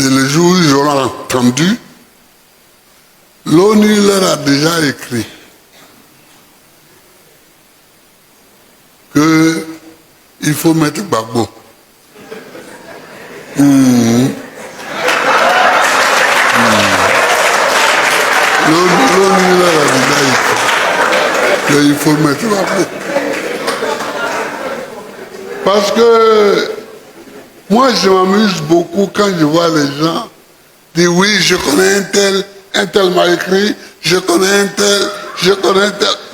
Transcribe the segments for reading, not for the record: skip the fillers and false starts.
le jour où ils auront entendu, l'ONU leur a déjà écrit qu'il faut mettre Gbagbo. L'ONU leur a déjà écrit qu'il faut mettre Gbagbo. Parce que moi, je m'amuse beaucoup quand je vois les gens dire oui, je connais un tel m'a écrit, je connais un tel,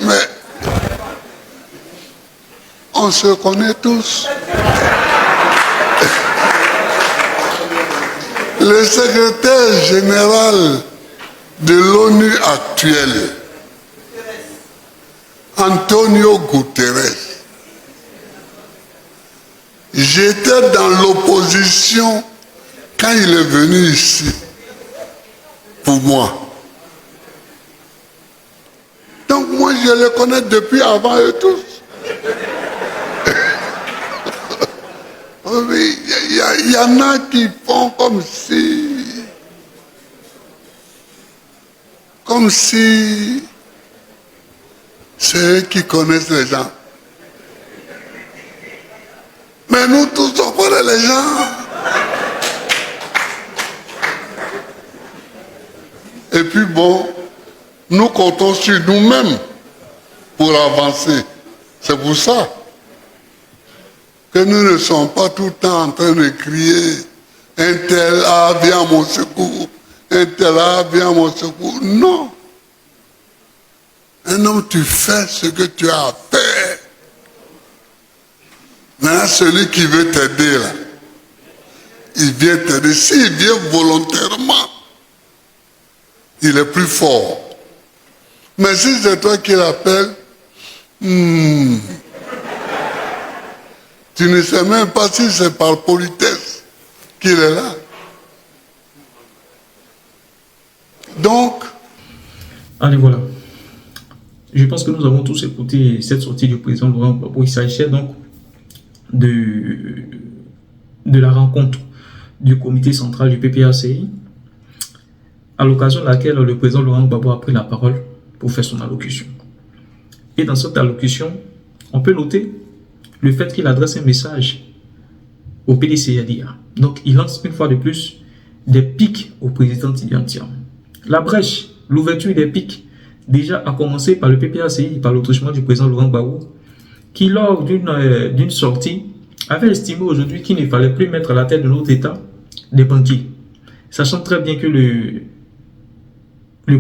mais on se connaît tous. Le secrétaire général de l'ONU actuel, Antonio Guterres, j'étais dans l'opposition quand il est venu ici, pour moi. Donc moi, je le connais depuis avant eux tous. Oui, il y en a qui font comme si c'est eux qui connaissent les gens. Mais nous tous, on connaît les gens. Et puis bon, nous comptons sur nous-mêmes pour avancer. C'est pour ça que nous ne sommes pas tout le temps en train de crier « Un tel a viens à mon secours, un tel a viens à mon secours ». Non. Un homme, tu fais ce que tu as à faire. Maintenant, celui qui veut t'aider, là, il vient t'aider. S'il vient volontairement, il est plus fort. Mais si c'est toi qui l'appelles, tu ne sais même pas si c'est par politesse qu'il est là. Donc... Allez, voilà. Je pense que nous avons tous écouté cette sortie du président Laurent Gbagbo. Il s'agissait donc de la rencontre du comité central du PPACI, à l'occasion de laquelle le président Laurent Gbagbo a pris la parole pour faire son allocution. Et dans cette allocution, on peut noter le fait qu'il adresse un message au PDCADA. Donc, il lance une fois de plus des pics au président Tidjane Thiam. La brèche, l'ouverture des pics, déjà a commencé par le PPACI, par l'autruchement du président Laurent Gbagbo, qui, lors d'une sortie, avait estimé aujourd'hui qu'il ne fallait plus mettre à la tête de notre État des banquiers. Sachant très bien que le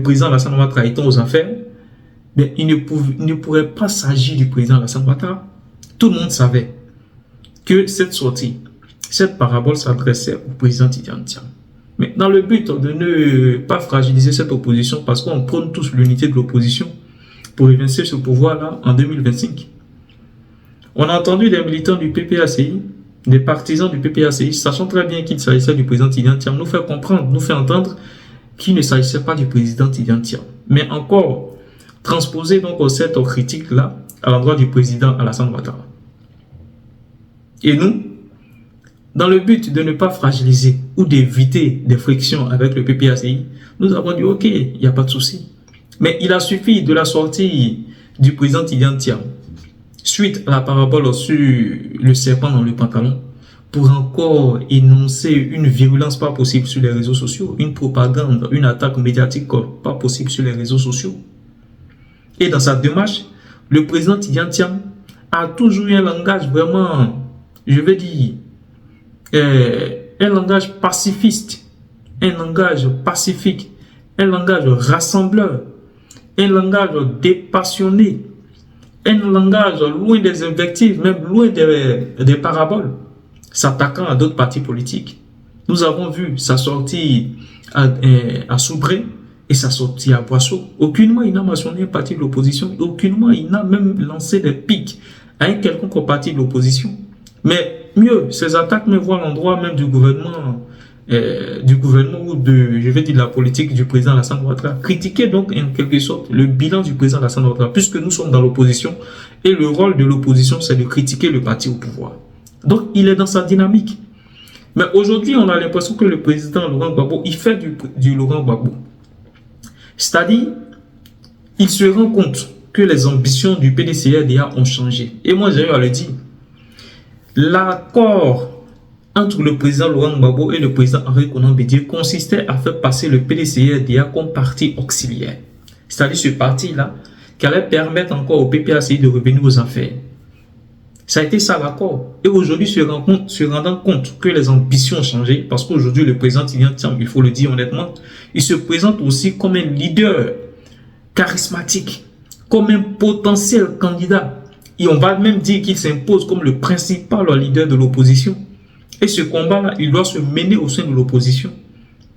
président Alassane Ouattara étant aux affaires, mais il ne pourrait pas s'agir du président Alassane Ouattara. Tout le monde savait que cette sortie, cette parabole s'adressait au président Tidjane Thiam. Mais dans le but de ne pas fragiliser cette opposition, parce qu'on prône tous l'unité de l'opposition pour évincer ce pouvoir-là en 2025, on a entendu des militants du PPACI, des partisans du PPACI, sachant très bien qu'il s'agissait du président Tidjane Thiam, nous faire comprendre, nous faire entendre qu'il ne s'agissait pas du président Tidjane Thiam. Mais encore, transposer donc cette critique-là à l'endroit du président Alassane Ouattara. Et nous, dans le but de ne pas fragiliser ou d'éviter des frictions avec le PPACI, nous avons dit ok, il n'y a pas de souci. Mais il a suffi de la sortie du président Tidjane Thiam, suite à la parabole sur le serpent dans le pantalon, pour encore énoncer une virulence pas possible sur les réseaux sociaux, une propagande, une attaque médiatique pas possible sur les réseaux sociaux. Et dans sa démarche, le président Tidjane Thiam a toujours eu un langage vraiment, je vais dire, un langage pacifiste, un langage pacifique, un langage rassembleur, un langage dépassionné, un langage loin des invectives, même loin des paraboles, s'attaquant à d'autres partis politiques. Nous avons vu sa sortie à Soubré et sa sortie à Boisseau. Aucunement il n'a mentionné un parti de l'opposition, aucunement il n'a même lancé des pics à un quelconque parti de l'opposition. Mais mieux, ces attaques me voient à l'endroit même du gouvernement ou je vais dire de la politique du président Alassane Ouattara. Critiquer donc en quelque sorte le bilan du président Alassane Ouattara, puisque nous sommes dans l'opposition et le rôle de l'opposition c'est de critiquer le parti au pouvoir. Donc il est dans sa dynamique. Mais aujourd'hui, on a l'impression que le président Laurent Gbagbo, il fait du Laurent Gbagbo. C'est-à-dire, il se rend compte que les ambitions du PDCRDA ont changé. Et moi, j'ai eu à le dire. L'accord entre le président Laurent Gbagbo et le président Henri Konan Bédié consistait à faire passer le PDCRDA comme parti auxiliaire. C'est-à-dire ce parti-là qui allait permettre encore au PPACI de revenir aux affaires. Ça a été ça l'accord. Et aujourd'hui, se rendant compte que les ambitions ont changé, parce qu'aujourd'hui, le président Tidjane Thiam, il faut le dire honnêtement, il se présente aussi comme un leader charismatique, comme un potentiel candidat. Et on va même dire qu'il s'impose comme le principal leader de l'opposition. Et ce combat-là, il doit se mener au sein de l'opposition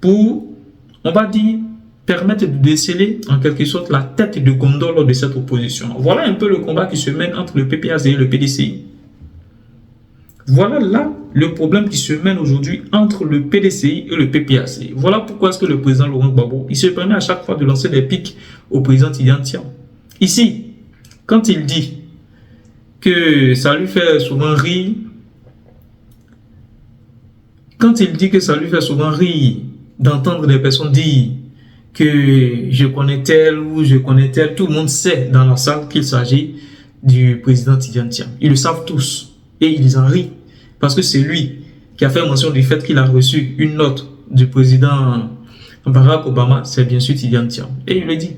pour, on va dire, permettre de déceler en quelque sorte la tête de gondole de cette opposition. Voilà un peu le combat qui se mène entre le PPACI et le PDCI. Voilà là le problème qui se mène aujourd'hui entre le PDCI et le PPACI. Voilà pourquoi est-ce que le président Laurent Gbagbo, il se permet à chaque fois de lancer des pics au président Tidjane Thiam. Ici, quand il dit que ça lui fait souvent rire, d'entendre des personnes dire que je connais tel ou je connais tel, tout le monde sait dans la salle qu'il s'agit du président Tidjane Thiam. Ils le savent tous et ils en rient parce que c'est lui qui a fait mention du fait qu'il a reçu une note du président Barack Obama, c'est bien sûr Tidjane Thiam. Et il le dit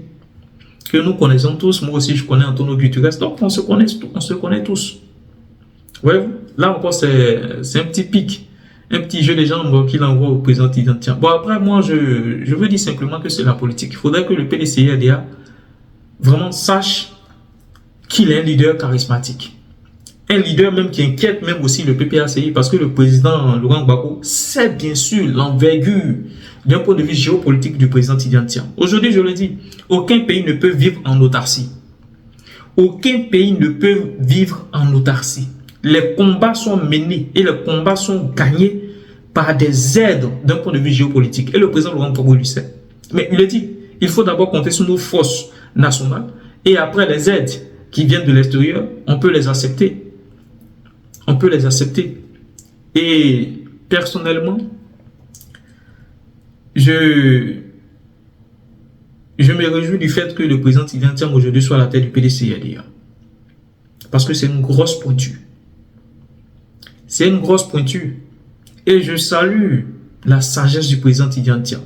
que nous connaissons tous, moi aussi je connais Antonio Guterres, donc on se connaît tous. Ouais, là encore c'est un petit pic, un petit jeu de jambes qu'il envoie au président Tidjane Thiam. Bon après moi je veux dire simplement que c'est la politique. Il faudrait que le PDCRDA vraiment sache qu'il est un leader charismatique. Un leader même qui inquiète même aussi le PPACI parce que le président Laurent Gbagbo sait bien sûr l'envergure d'un point de vue géopolitique du président Tidjane Thiam. Aujourd'hui, je le dis, aucun pays ne peut vivre en autarcie. Aucun pays ne peut vivre en autarcie. Les combats sont menés et les combats sont gagnés par des aides d'un point de vue géopolitique. Et le président Laurent Gbagbo le sait. Mais il le dit, il faut d'abord compter sur nos forces nationales et après les aides qui viennent de l'extérieur, on peut les accepter. On peut les accepter. Et personnellement, je me réjouis du fait que le président Tidjane Thiam aujourd'hui soit à la tête du PDCRDA. Parce que c'est une grosse pointure. C'est une grosse pointure. Et je salue la sagesse du président Tidjane Thiam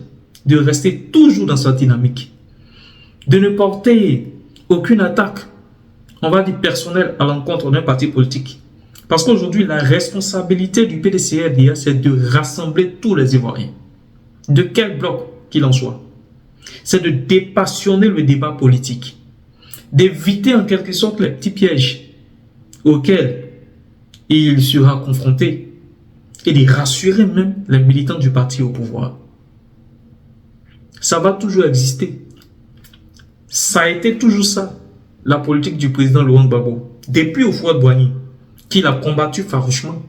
de rester toujours dans sa dynamique. De ne porter aucune attaque, on va dire personnelle, à l'encontre d'un parti politique. Parce qu'aujourd'hui, la responsabilité du PDCRDA, c'est de rassembler tous les Ivoiriens. De quel bloc qu'il en soit. C'est de dépassionner le débat politique. D'éviter en quelque sorte les petits pièges auxquels il sera confronté. Et de rassurer même les militants du parti au pouvoir. Ça va toujours exister. Ça a été toujours ça, la politique du président Laurent Gbagbo. Depuis Houphouët-Boigny, qu'il a combattu farouchement.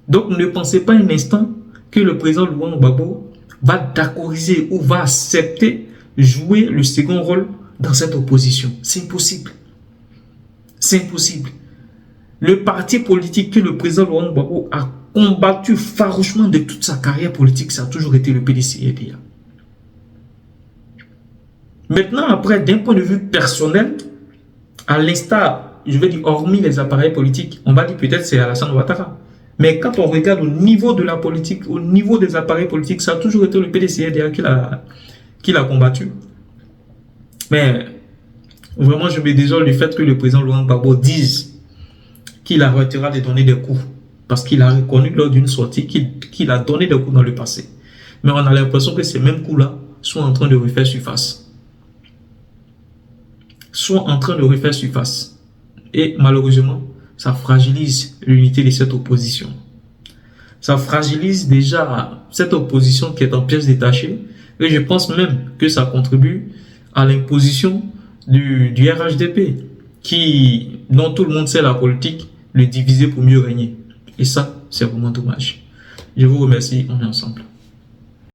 Donc ne pensez pas un instant que le président Laurent Gbagbo va d'accordiser ou va accepter jouer le second rôle dans cette opposition. C'est impossible. C'est impossible. Le parti politique que le président Laurent Gbagbo a combattu farouchement de toute sa carrière politique, ça a toujours été le PDCRDA. Maintenant, après, d'un point de vue personnel, à l'instar, je vais dire, hormis les appareils politiques, on va dire peut-être c'est Alassane Ouattara. Mais quand on regarde au niveau de la politique, au niveau des appareils politiques, ça a toujours été le PDCRDA qui l'a combattu. Mais vraiment, je me désole du fait que le président Laurent Gbagbo dise qu'il arrêtera de donner des coups. Parce qu'il a reconnu lors d'une sortie qu'il a donné des coups dans le passé. Mais on a l'impression que ces mêmes coups-là sont en train de refaire surface. Et malheureusement, ça fragilise l'unité de cette opposition. Ça fragilise déjà cette opposition qui est en pièces détachées. Et je pense même que ça contribue à l'imposition du RHDP, dont tout le monde sait la politique, le diviser pour mieux régner. Et ça, c'est vraiment dommage. Je vous remercie, on est ensemble.